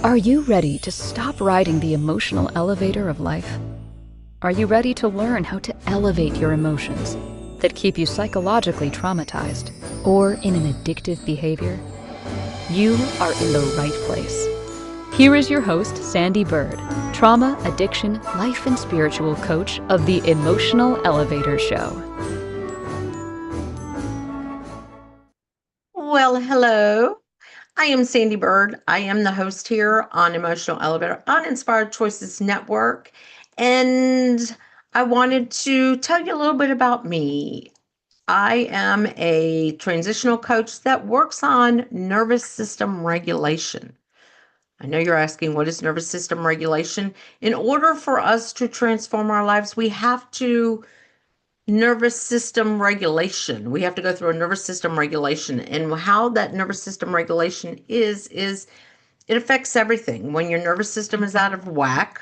Are you ready to stop riding the emotional elevator of life? Are you ready to learn how to elevate your emotions that keep you psychologically traumatized or in an addictive behavior? You are in the right place. Here is your host, Sandee Byrd, trauma, addiction, life, and spiritual coach of the Emotional Elevator Show. Well, hello. I am Sandee Byrd. I am the host here on Emotional Elevator on Inspired Choices Network. And I wanted to tell you a little bit about me. I am a transitional coach that works on nervous system regulation. I know you're asking, what is nervous system regulation? In order for us to transform our lives, we have to nervous system regulation. We have to go through a nervous system regulation. And how that nervous system regulation is it affects everything. When your nervous system is out of whack,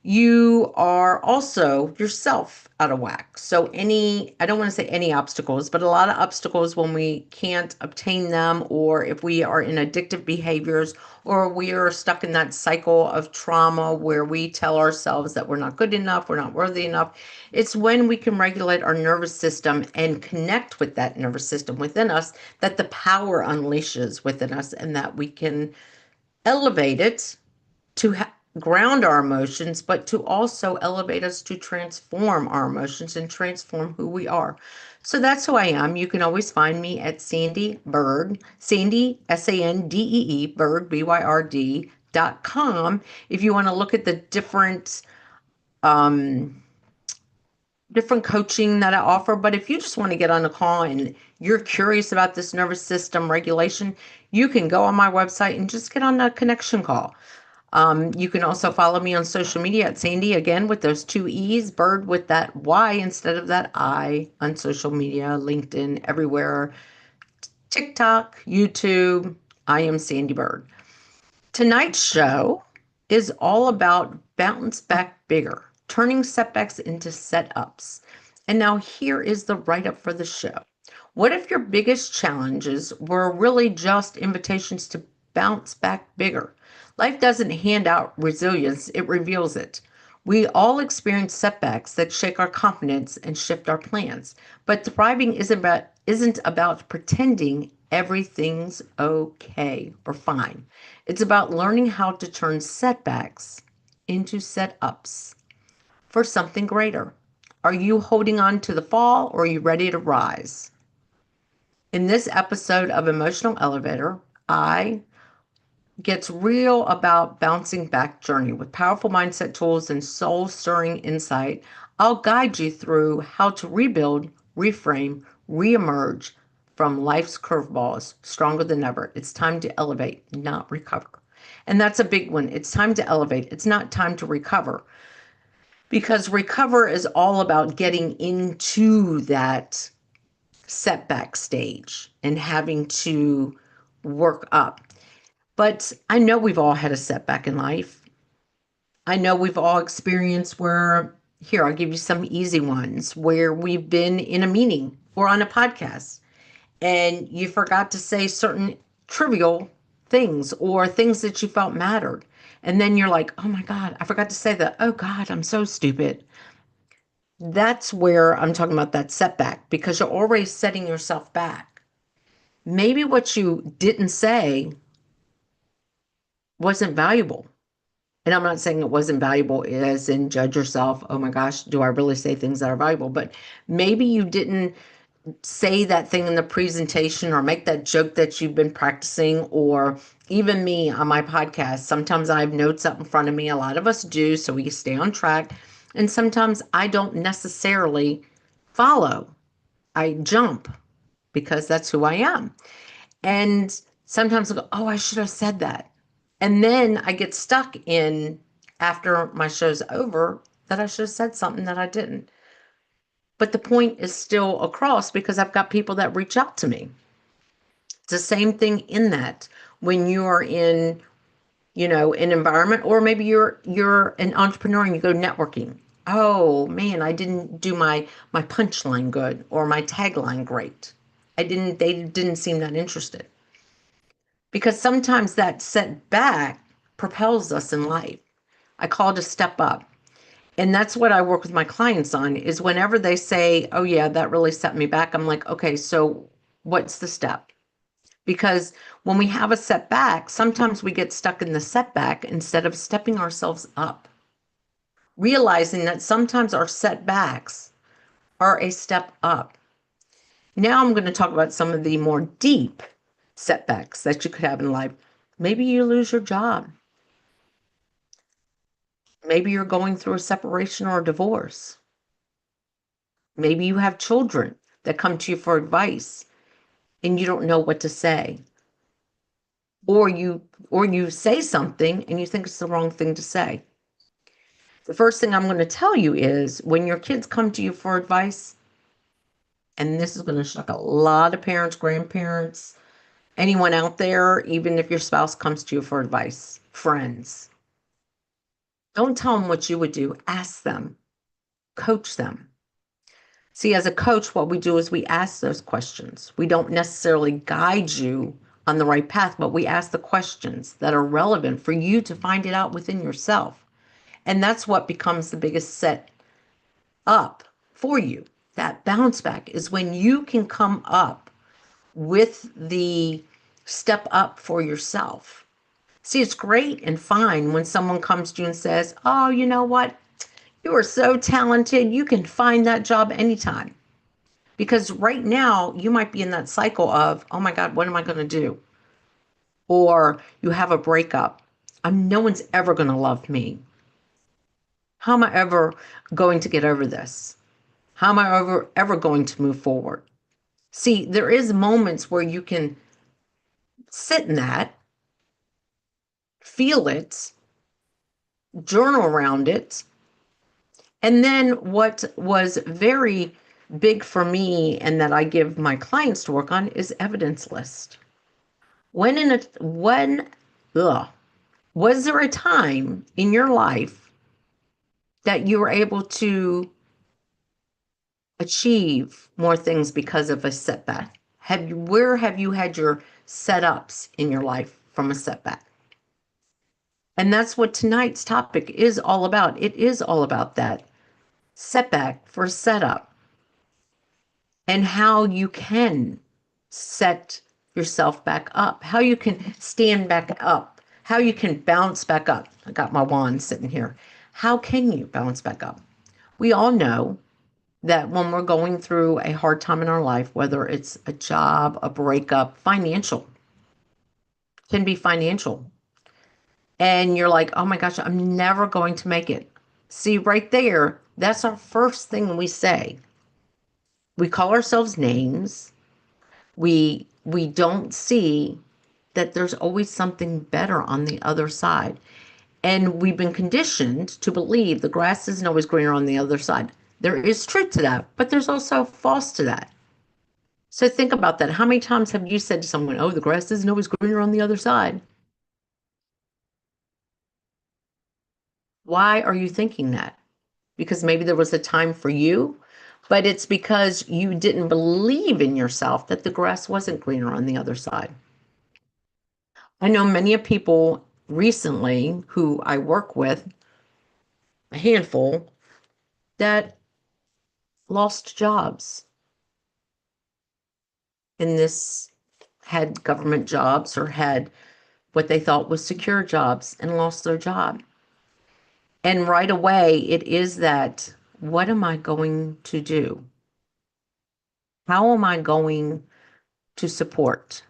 you are also yourself out of whack. So I don't want to say any obstacles, but a lot of obstacles when we can't obtain them, or if we are in addictive behaviors, or we are stuck in that cycle of trauma where we tell ourselves that we're not good enough, we're not worthy enough. It's when we can regulate our nervous system and connect with that nervous system within us that the power unleashes within us, and that we can elevate it to ground our emotions, but to also elevate us to transform our emotions and transform who we are. So that's who I am. You can always find me at Sandee Byrd, Sandee, Sandee, Byrd, BYRD.com. If you want to look at the um, different coaching that I offer. But if you just want to get on a call and you're curious about this nervous system regulation, you can go on my website and just get on a connection call. You can also follow me on social media at Sandee, again with those two E's, Byrd with that Y instead of that I, on social media, LinkedIn, everywhere, TikTok, YouTube. I am Sandee Byrd. Tonight's show is all about bounce back bigger, turning setbacks into setups. And now here is the write-up for the show. What if your biggest challenges were really just invitations to bounce back bigger? Life doesn't hand out resilience, it reveals it. We all experience setbacks that shake our confidence and shift our plans. But thriving isn't about pretending everything's okay or fine. It's about learning how to turn setbacks into setups for something greater. Are you holding on to the fall, or are you ready to rise? In this episode of Emotional Elevator, I gets real about bouncing back journey with powerful mindset tools and soul-stirring insight. I'll guide you through how to rebuild, reframe, reemerge from life's curveballs stronger than ever. It's time to elevate, not recover. And that's a big one. It's time to elevate. It's not time to recover, because recover is all about getting into that setback stage and having to work up. But I know we've all had a setback in life. I know we've all experienced where, here, I'll give you some easy ones, where we've been in a meeting or on a podcast and you forgot to say certain trivial things or things that you felt mattered. And then you're like, oh my God, I forgot to say that. Oh God, I'm so stupid. That's where I'm talking about that setback, because you're already setting yourself back. Maybe what you didn't say wasn't valuable. And I'm not saying it wasn't valuable as in judge yourself. Oh my gosh, do I really say things that are valuable? But maybe you didn't say that thing in the presentation or make that joke that you've been practicing. Or even me on my podcast, sometimes I have notes up in front of me. A lot of us do, so we stay on track. And sometimes I don't necessarily follow. I jump because that's who I am. And sometimes I go, oh, I should have said that. And then I get stuck in, after my show's over, that I should have said something that I didn't. But the point is still across because I've got people that reach out to me. It's the same thing in that when you are in, an environment, or maybe you're an entrepreneur and you go networking. Oh man, I didn't do my punchline good or my tagline great. They didn't seem that interested. Because sometimes that setback propels us in life. I call it a step up. And that's what I work with my clients on is whenever they say, oh yeah, that really set me back. I'm like, okay, so what's the step? Because when we have a setback, sometimes we get stuck in the setback instead of stepping ourselves up, realizing that sometimes our setbacks are a step up. Now I'm going to talk about some of the more deep setbacks that you could have in life. Maybe you lose your job. Maybe you're going through a separation or a divorce. Maybe you have children that come to you for advice and you don't know what to say. Or you say something and you think it's the wrong thing to say. The first thing I'm going to tell you is when your kids come to you for advice, and this is going to shock a lot of parents, grandparents, anyone out there, even if your spouse comes to you for advice, friends, don't tell them what you would do. Ask them, coach them. See, as a coach, what we do is we ask those questions. We don't necessarily guide you on the right path, but we ask the questions that are relevant for you to find it out within yourself. And that's what becomes the biggest set up for you. That bounce back is when you can come up with the step up for yourself. See, it's great and fine when someone comes to you and says, oh, you know what? You are so talented. You can find that job anytime. Because right now you might be in that cycle of, oh my God, what am I going to do? Or you have a breakup. No one's ever going to love me. How am I ever going to get over this? How am I ever going to move forward? See, there is moments where you can sit in that, feel it, journal around it. And then what was very big for me and that I give my clients to work on is evidence list. Was there a time in your life that you were able to achieve more things because of a setback? Where have you had your setups in your life from a setback? And that's what tonight's topic is all about. It is all about that setback for setup and how you can set yourself back up, how you can stand back up, how you can bounce back up. I got my wand sitting here. How can you bounce back up? We all know that when we're going through a hard time in our life, whether it's a job, a breakup, financial, can be financial. And you're like, oh my gosh, I'm never going to make it. See, right there, that's our first thing we say. We call ourselves names. We don't see that there's always something better on the other side. And we've been conditioned to believe the grass isn't always greener on the other side. There is truth to that, but there's also false to that. So think about that. How many times have you said to someone, oh, the grass isn't always greener on the other side? Why are you thinking that? Because maybe there was a time for you, but it's because you didn't believe in yourself that the grass wasn't greener on the other side. I know many of people recently who I work with, a handful, that lost jobs in this, had government jobs or had what they thought was secure jobs and lost their job. And right away, it is that, what am I going to do? How am I going to support?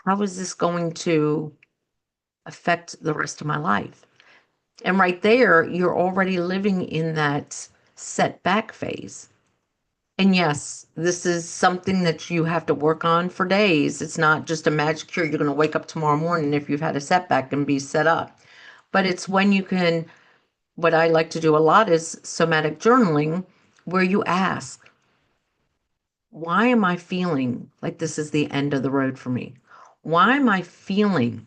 How is this going to affect the rest of my life? And right there, you're already living in that setback phase. And yes, this is something that you have to work on for days. It's not just a magic cure. You're going to wake up tomorrow morning if you've had a setback and be set up. But it's when you can, what I like to do a lot is somatic journaling, where you ask, why am I feeling like this is the end of the road for me? Why am I feeling?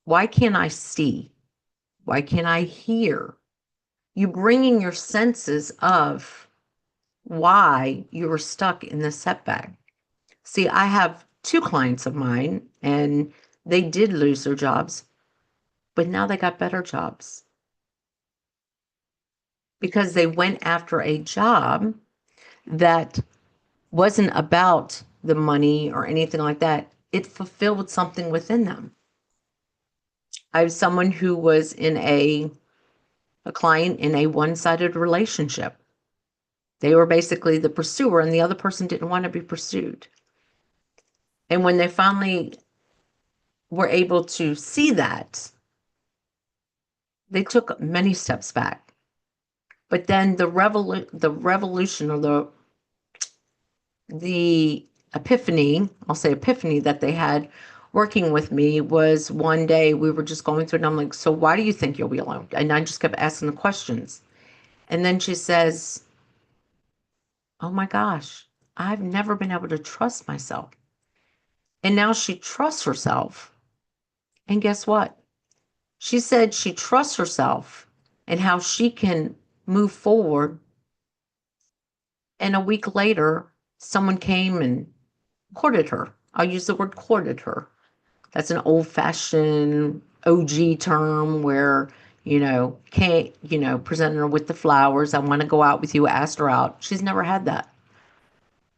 Why can't I see? Why can't I hear? You bringing your senses of why you were stuck in the setback. See, I have two clients of mine, and They did lose their jobs, but now they got better jobs because they went after a job that wasn't about the money or anything like that. It fulfilled something within them. I have someone who was in a client in a one-sided relationship. They were basically the pursuer and the other person didn't want to be pursued. And when they finally were able to see that, they took many steps back. But then the revolution or the epiphany, I'll say epiphany that they had working with me was one day we were just going through it and I'm like, so why do you think you'll be alone? And I just kept asking the questions. And then she says, oh my gosh, I've never been able to trust myself. And now she trusts herself. And guess what? She said she trusts herself and how she can move forward. And a week later, someone came and courted her. I'll use the word courted her. That's an old-fashioned OG term where, can't, presenting her with the flowers. I want to go out with you, asked her out. She's never had that.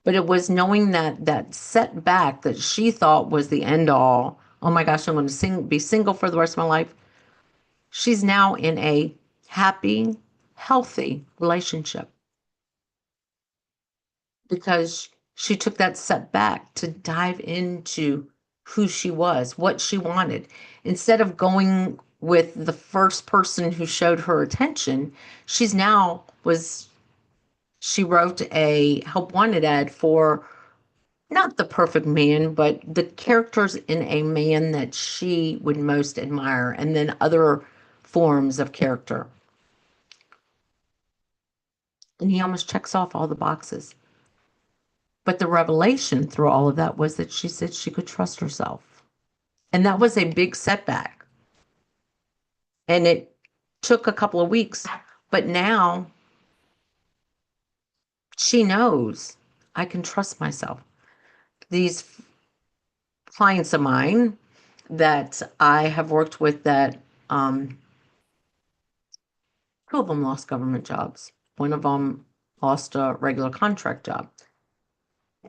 But it was knowing that setback that she thought was the end all. Oh my gosh, I'm going to be single for the rest of my life. She's now in a happy, healthy relationship because she took that setback to dive into who she was, what she wanted. Instead of going with the first person who showed her attention, she wrote a help wanted ad for not the perfect man, but the characters in a man that she would most admire, and then other forms of character. And he almost checks off all the boxes. But the revelation through all of that was that she said she could trust herself. And that was a big setback. And it took a couple of weeks, but now she knows I can trust myself. These clients of mine that I have worked with that two of them lost government jobs. One of them lost a regular contract job.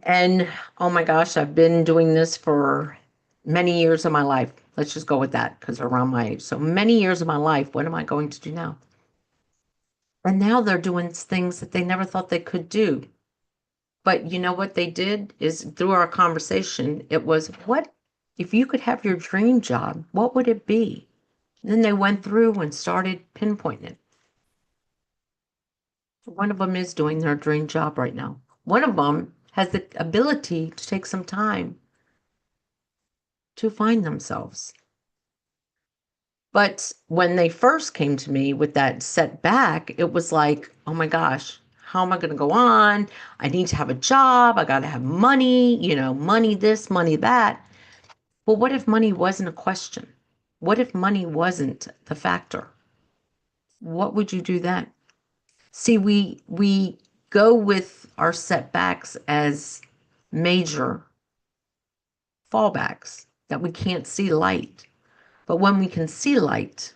And oh my gosh, I've been doing this for many years of my life. Let's just go with that because they're around my age. So many years of my life, what am I going to do now? And now they're doing things that they never thought they could do. But you know what they did is through our conversation, it was, what if you could have your dream job, what would it be? And then they went through and started pinpointing it. One of them is doing their dream job right now. One of them has the ability to take some time to find themselves. But when they first came to me with that setback, it was like, oh my gosh, how am I going to go on? I need to have a job. I got to have money, money this, money that. Well, what if money wasn't a question? What if money wasn't the factor? What would you do then? See, we go with our setbacks as major fallbacks that we can't see light. But when we can see light,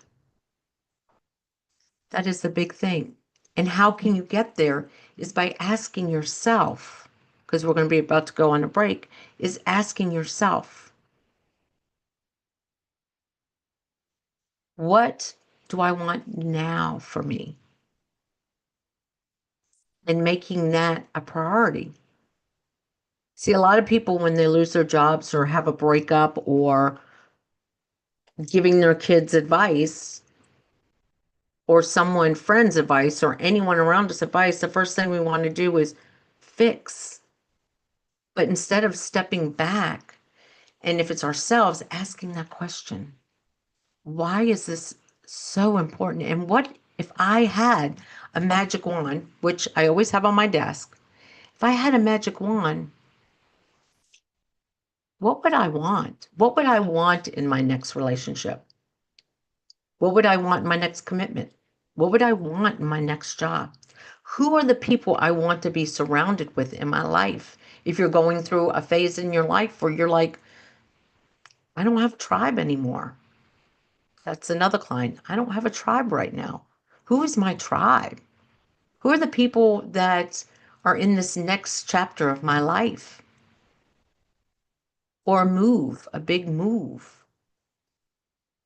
that is the big thing. And how can you get there is by asking yourself, because we're going to be about to go on a break, is asking yourself, what do I want now for me? And making that a priority. See, a lot of people, when they lose their jobs or have a breakup or giving their kids advice or someone, friends advice or anyone around us advice, the first thing we want to do is fix. But instead of stepping back, and if it's ourselves, asking that question, why is this so important? And what if I had a magic wand, which I always have on my desk? If I had a magic wand, what would I want? What would I want in my next relationship? What would I want in my next commitment? What would I want in my next job? Who are the people I want to be surrounded with in my life? If you're going through a phase in your life where you're like, I don't have a tribe anymore. That's another client. I don't have a tribe right now. Who is my tribe? Who are the people that are in this next chapter of my life? Or a big move.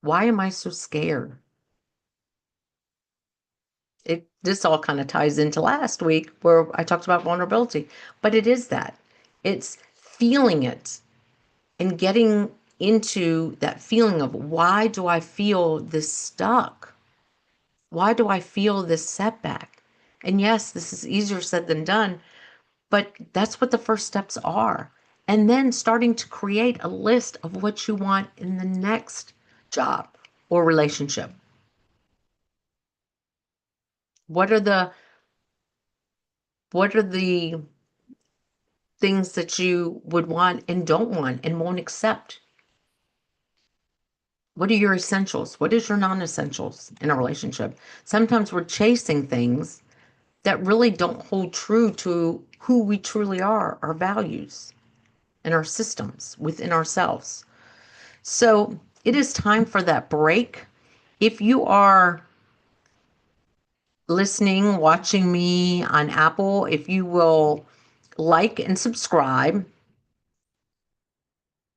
Why am I so scared? This all kind of ties into last week where I talked about vulnerability, but it is that. It's feeling it and getting into that feeling of, why do I feel this stuck? Why do I feel this setback? And yes, this is easier said than done, but that's what the first steps are. And then starting to create a list of what you want in the next job or relationship. What are the things that you would want and don't want and won't accept? What are your essentials? What is your non-essentials in a relationship? Sometimes we're chasing things that really don't hold true to who we truly are, our values and our systems within ourselves. So it is time for that break. If you are listening, watching me on Apple, if you will like and subscribe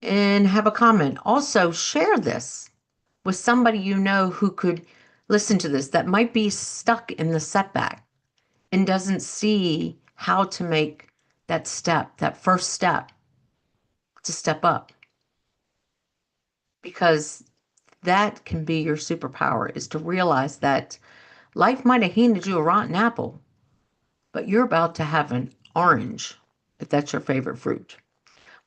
and have a comment. Also, share this with somebody you know who could listen to this that might be stuck in the setback and doesn't see how to make that step, that first step to step up. Because that can be your superpower, is to realize that life might have handed you a rotten apple, but you're about to have an orange, if that's your favorite fruit.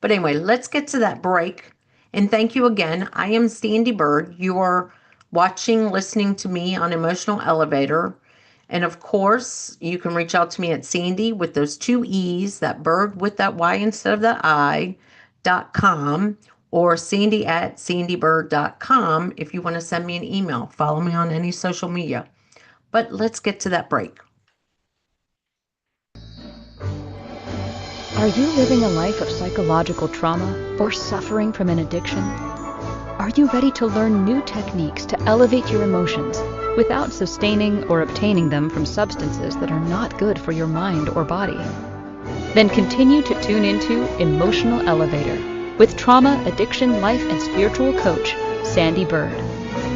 But anyway, let's get to that break. And thank you again. I am Sandee Byrd. You are watching, listening to me on Emotional Elevator. And of course, you can reach out to me at Sandee with those two E's, that Byrd with that Y instead of that I.com, or Sandee at sandeebyrd.com if you want to send me an email. Follow me on any social media. But let's get to that break. Are you living a life of psychological trauma or suffering from an addiction? Are you ready to learn new techniques to elevate your emotions without sustaining or obtaining them from substances that are not good for your mind or body? Then continue to tune into Emotional Elevator with trauma, addiction, life, and spiritual coach, Sandee Byrd,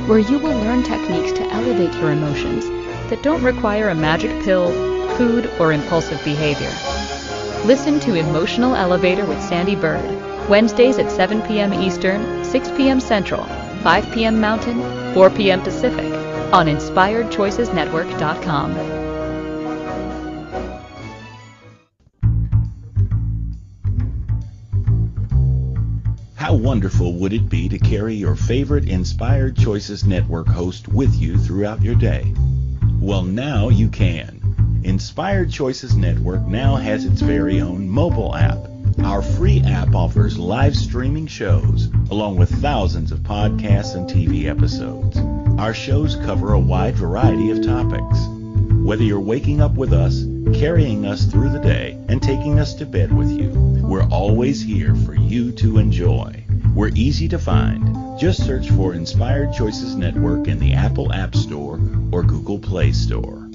where you will learn techniques to elevate your emotions that don't require a magic pill, food, or impulsive behavior. Listen to Emotional Elevator with Sandee Byrd, Wednesdays at 7 p.m. Eastern, 6 p.m. Central, 5 p.m. Mountain, 4 p.m. Pacific, on InspiredChoicesNetwork.com. How wonderful would it be to carry your favorite Inspired Choices Network host with you throughout your day? Well, now you can. Inspired Choices Network now has its very own mobile app. Our free app offers live streaming shows, along with thousands of podcasts and TV episodes. Our shows cover a wide variety of topics. Whether you're waking up with us, carrying us through the day, and taking us to bed with you, we're always here for you to enjoy. We're easy to find. Just search for Inspired Choices Network in the Apple App Store or Google Play Store.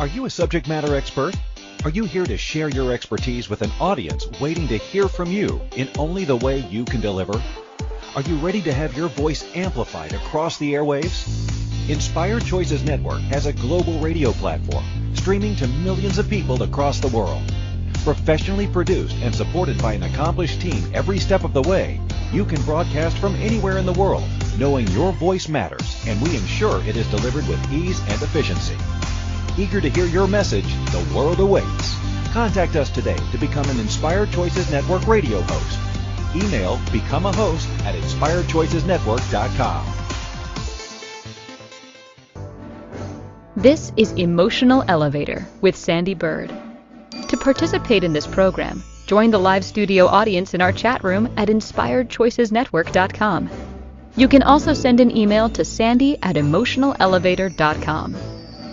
Are you a subject matter expert? Are you here to share your expertise with an audience waiting to hear from you in only the way you can deliver? Are you ready to have your voice amplified across the airwaves? Inspired Choices Network has a global radio platform streaming to millions of people across the world. Professionally produced and supported by an accomplished team every step of the way, you can broadcast from anywhere in the world, knowing your voice matters, and we ensure it is delivered with ease and efficiency. Eager to hear your message, the world awaits. Contact us today to become an Inspired Choices Network radio host. Email become a host at inspiredchoicesnetwork.com. This is Emotional Elevator with Sandee Byrd. To participate in this program, join the live studio audience in our chat room at inspiredchoicesnetwork.com. You can also send an email to sandy@emotionalelevator.com.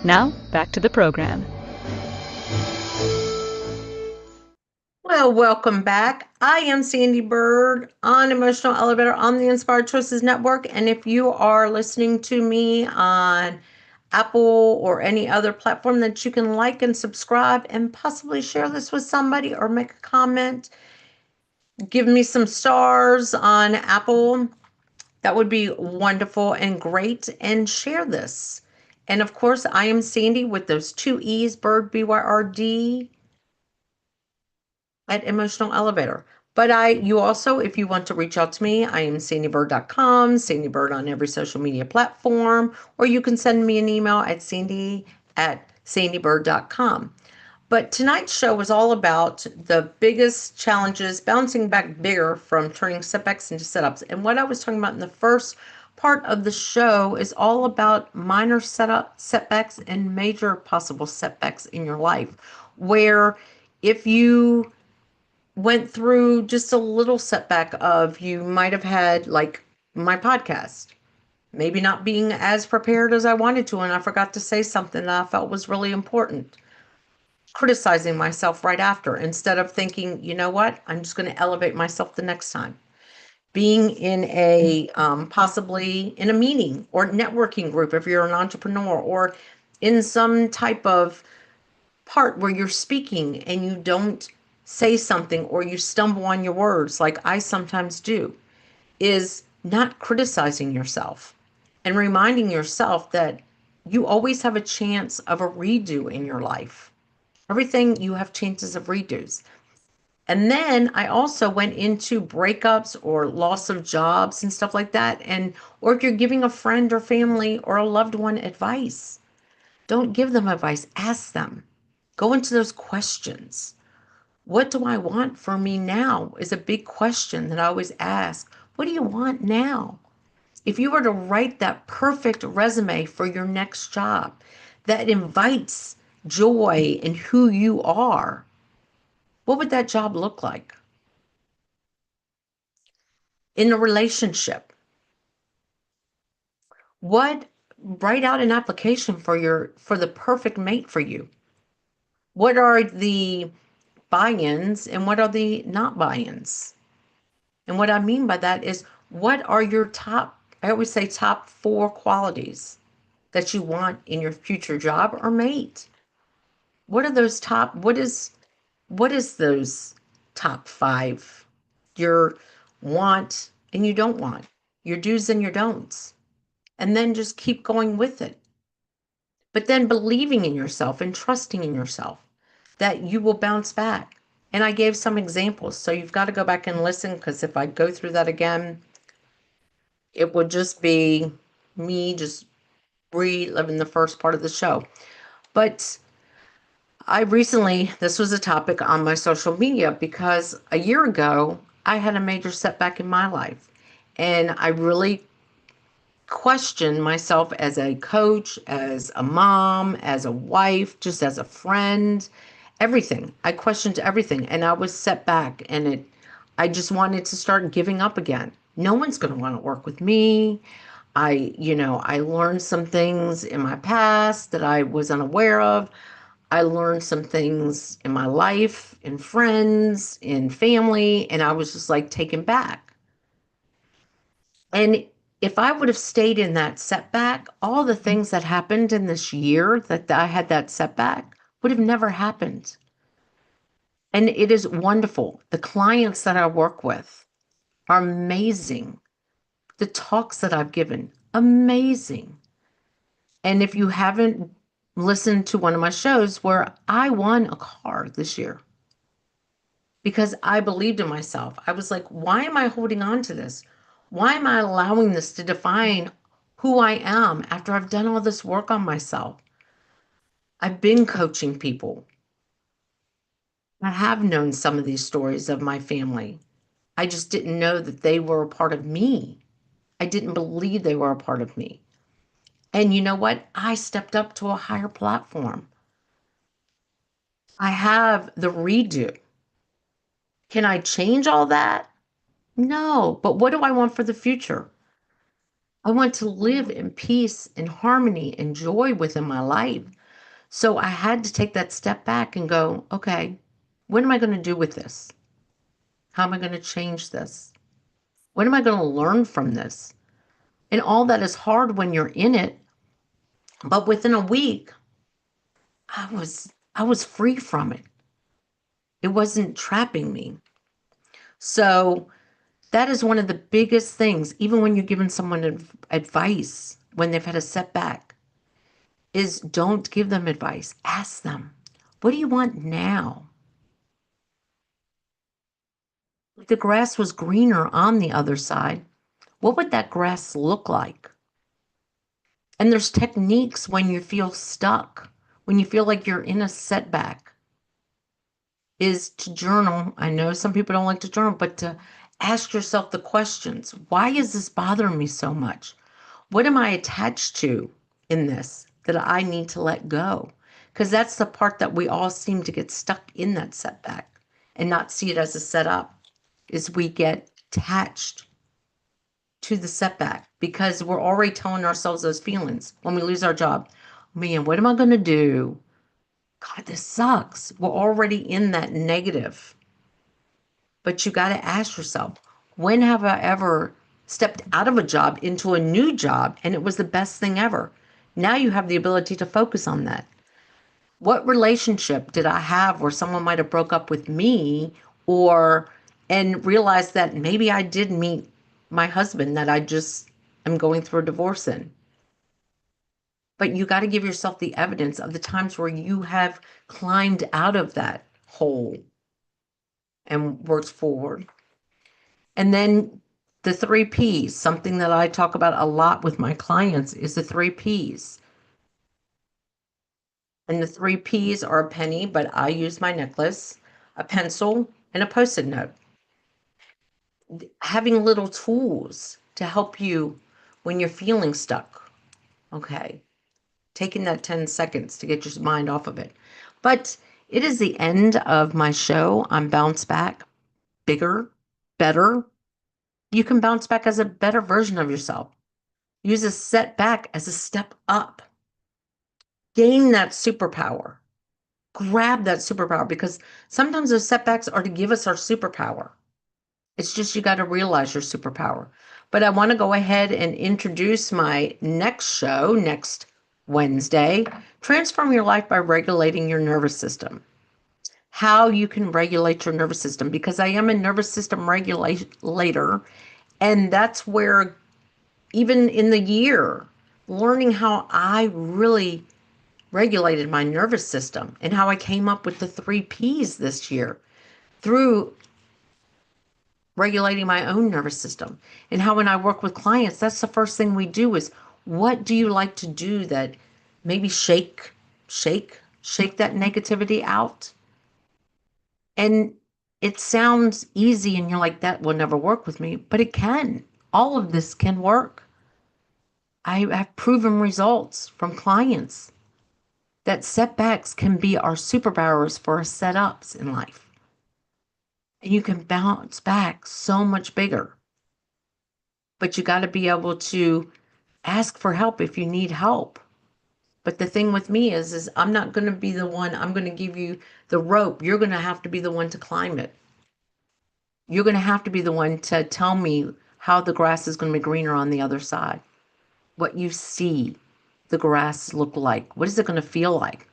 Now, back to the program. Well, welcome back. I am Sandee Byrd on Emotional Elevator on the Inspired Choices Network. And if you are listening to me on Apple or any other platform, that you can like and subscribe and possibly share this with somebody or make a comment, give me some stars on Apple. That would be wonderful and great. And share this. And of course, I am Sandee with those two E's, Byrd, BYRD, at Emotional Elevator. But you also, if you want to reach out to me, I am sandeebird.com, Sandee Byrd on every social media platform, or you can send me an email at sandeebird.com. But tonight's show was all about the biggest challenges, bouncing back bigger from turning setbacks into setups. And what I was talking about in the first part of the show is all about minor setbacks and major possible setbacks in your life, where if you went through just a little setback of, you might have had like my podcast, maybe not being as prepared as I wanted to, and I forgot to say something that I felt was really important, criticizing myself right after instead of thinking, you know what, I'm just going to elevate myself the next time. Being in a possibly in a meeting or networking group if you're an entrepreneur, or in some type of part where you're speaking and you don't say something or you stumble on your words like I sometimes do, is not criticizing yourself and reminding yourself that you always have a chance of a redo in your life. Everything you have chances of redos. And then I also went into breakups or loss of jobs and stuff like that. And or if you're giving a friend or family or a loved one advice, don't give them advice, ask them. Go into those questions. What do I want for me now is a big question that I always ask. What do you want now? If you were to write that perfect resume for your next job that invites joy in who you are, what would that job look like? In a relationship, what write out an application for the perfect mate for you. What are the buy-ins and what are the not buy-ins? And what I mean by that is, what are your top, I always say top 4 qualities that you want in your future job or mate? What are those top, what is those top 5? Your want and you don't want, your do's and your don'ts. And then just keep going with it. But then believing in yourself and trusting in yourself that you will bounce back. And I gave some examples. So you've got to go back and listen, because if I go through that again, it would just be me just reliving the first part of the show. But this was a topic on my social media because a year ago, I had a major setback in my life. And I really questioned myself as a coach, as a mom, as a wife, just as a friend, everything. I questioned everything and I was set back, and I just wanted to start giving up again. No one's going to want to work with me. I learned some things in my past that I was unaware of. I learned some things in my life, in friends, in family, and I was just like taken back. And if I would have stayed in that setback, all the things that happened in this year that I had that setback would have never happened. And it is wonderful. The clients that I work with are amazing. The talks that I've given, amazing. And if you haven't listened to one of my shows where I won a car this year because I believed in myself, I was like, why am I holding on to this? Why am I allowing this to define who I am after I've done all this work on myself? I've been coaching people. I have known some of these stories of my family. I just didn't know that they were a part of me. I didn't believe they were a part of me. And you know what? I stepped up to a higher platform. I have the redo. Can I change all that? No. But what do I want for the future? I want to live in peace and harmony and joy within my life. So I had to take that step back and go, okay, what am I going to do with this? How am I going to change this? What am I going to learn from this? And all that is hard when you're in it. But within a week, I was free from it. It wasn't trapping me. So that is one of the biggest things, even when you're giving someone advice when they've had a setback, is don't give them advice. Ask them, what do you want now? If the grass was greener on the other side, what would that grass look like? And there's techniques when you feel stuck, when you feel like you're in a setback, is to journal. I know some people don't like to journal, but to ask yourself the questions. Why is this bothering me so much? What am I attached to in this that I need to let go? Because that's the part that we all seem to get stuck in, that setback, and not see it as a setup, is we get attached to the setback because we're already telling ourselves those feelings. When we lose our job, man, what am I going to do? God, this sucks. We're already in that negative. But you got to ask yourself, when have I ever stepped out of a job into a new job and it was the best thing ever? Now you have the ability to focus on that. What relationship did I have where someone might have broke up with me, and realized that maybe I did meet my husband that I just am going through a divorce in? But you got to give yourself the evidence of the times where you have climbed out of that hole and worked forward. And then the 3 Ps, something that I talk about a lot with my clients, is the 3 Ps. And the 3 Ps are a penny, but I use my necklace, a pencil, and a Post-it note. Having little tools to help you when you're feeling stuck. Okay. Taking that 10 seconds to get your mind off of it. But it is the end of my show on Bounce Back Bigger, Better. You can bounce back as a better version of yourself. Use a setback as a step up. Gain that superpower. Grab that superpower, because sometimes those setbacks are to give us our superpower. It's just you got to realize your superpower. But I want to go ahead and introduce my next show next Wednesday, Transform Your Life by Regulating Your Nervous System. How you can regulate your nervous system, because I am a nervous system regulator, and that's where, even in the year, learning how I really regulated my nervous system and how I came up with the 3 Ps this year through regulating my own nervous system. And how when I work with clients, that's the first thing we do is, what do you like to do that maybe shake that negativity out? And it sounds easy and you're like, that will never work with me, but it can. All of this can work. I have proven results from clients that setbacks can be our superpowers for our setups in life. And you can bounce back so much bigger. But you got to be able to ask for help if you need help. But the thing with me is I'm not going to be the one, I'm going to give you the rope. You're going to have to be the one to climb it. You're going to have to be the one to tell me how the grass is going to be greener on the other side. What you see the grass look like. What is it going to feel like?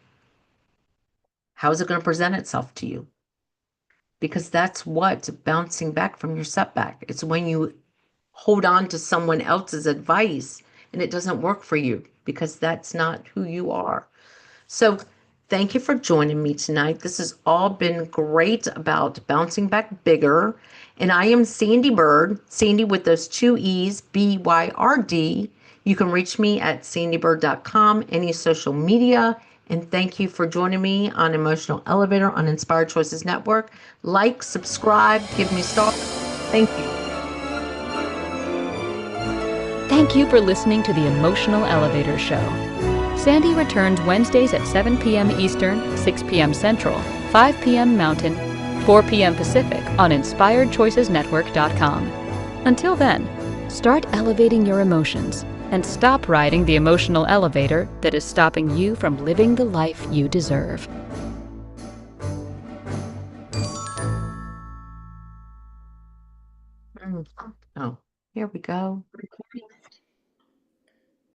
How is it going to present itself to you? Because that's what bouncing back from your setback. It's when you hold on to someone else's advice and it doesn't work for you, because that's not who you are. So thank you for joining me tonight. This has all been great about bouncing back bigger. And I am Sandee Byrd, Sandee with those 2 E's, BYRD. You can reach me at sandeebyrd.com, any social media. And thank you for joining me on Emotional Elevator on Inspired Choices Network. Like, subscribe, give me stars. Thank you. Thank you for listening to the Emotional Elevator Show. Sandee returns Wednesdays at 7 p.m. Eastern, 6 p.m. Central, 5 p.m. Mountain, 4 p.m. Pacific on InspiredChoicesNetwork.com. Until then, start elevating your emotions and stop riding the emotional elevator that is stopping you from living the life you deserve. Oh, here we go.